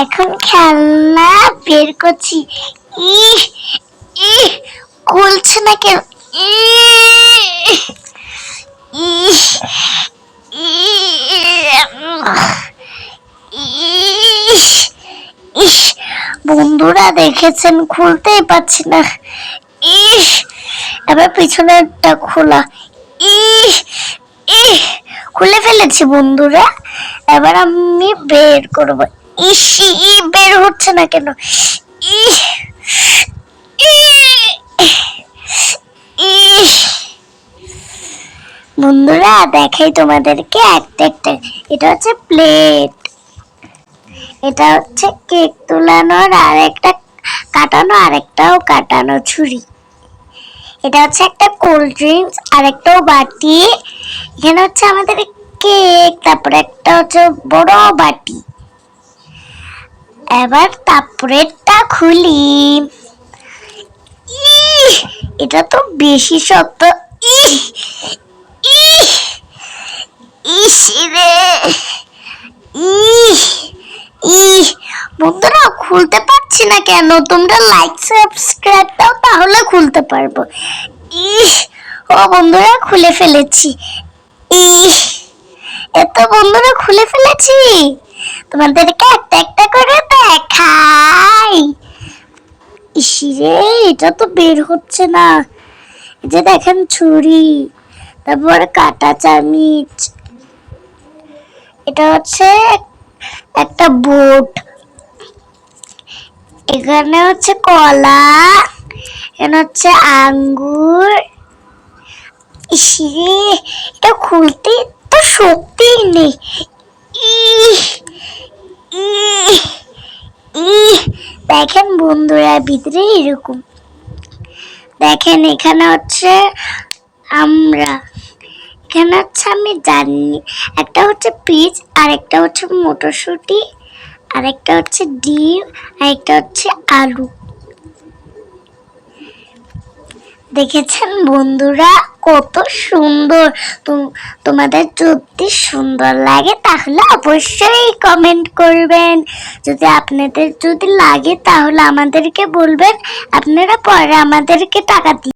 এখন খেলনা বের করছি। ইহ ইহ খুলছে না কেন? ইহ ইস, বন্ধুরা দেখেছেন খুলতেই পারছি না। ইস, এবার পিছনেরটা খোলা। ইহ ইহ খুলে ফেলেছি বন্ধুরা। এবার আমি বের করব। ইস, বের হচ্ছে না কেন? ইহ ইস, বন্ধুরা দেখাই তোমাদেরকে একটা একটা। এটা হচ্ছে প্লেট, এটা হচ্ছে কেক তুলানোর, আর একটা কাটানো, আর একটাও কাটানো ছুরি। এটা হচ্ছে একটা কোল্ড ড্রিঙ্কস, আর একটাও বাটি। এখানে হচ্ছে আমাদের কেক, তারপরে একটা হচ্ছে বড় বাটি। এবার তারপরেটা খুলি। এটা তো বেশি শক্ত। বন্ধুরা খুলতে পারছি না কেন? তোমরা লাইক সাবস্ক্রাইব দাও, তাহলে খুলতে পারবো। ও বন্ধুরা খুলে ফেলেছি। এত বন্ধুরা খুলে ফেলেছি, তোমাদেরকে একটা একটা করে দেখাই। ইসিরে, এটা তো বের হচ্ছে না। এই যে দেখেন ছুরি, তারপর কাটা চামচ। এটা হচ্ছে একটা বোট। এখানে হচ্ছে কলা, এখানে হচ্ছে আঙ্গুর। ইসিরে, এটা খুলতে তো শক্তিই নেই। দেখেন বন্ধুরা ভিতরে এরকম। দেখেন এখানে হচ্ছে আমরা, এখানে হচ্ছে আমি জানি একটা হচ্ছে পিচ, আর একটা হচ্ছে মটরশুঁটি, আর একটা হচ্ছে ডিম, আর একটা হচ্ছে আলু। দেখেছেন বন্ধুরা কত সুন্দর। তোমাদের যদি সুন্দর লাগে তাহলে অবশ্যই কমেন্ট করবেন। যদি আপনাদের যদি লাগে তাহলে আমাদেরকে বলবেন, আপনারা পরে আমাদেরকে টাকা দিন।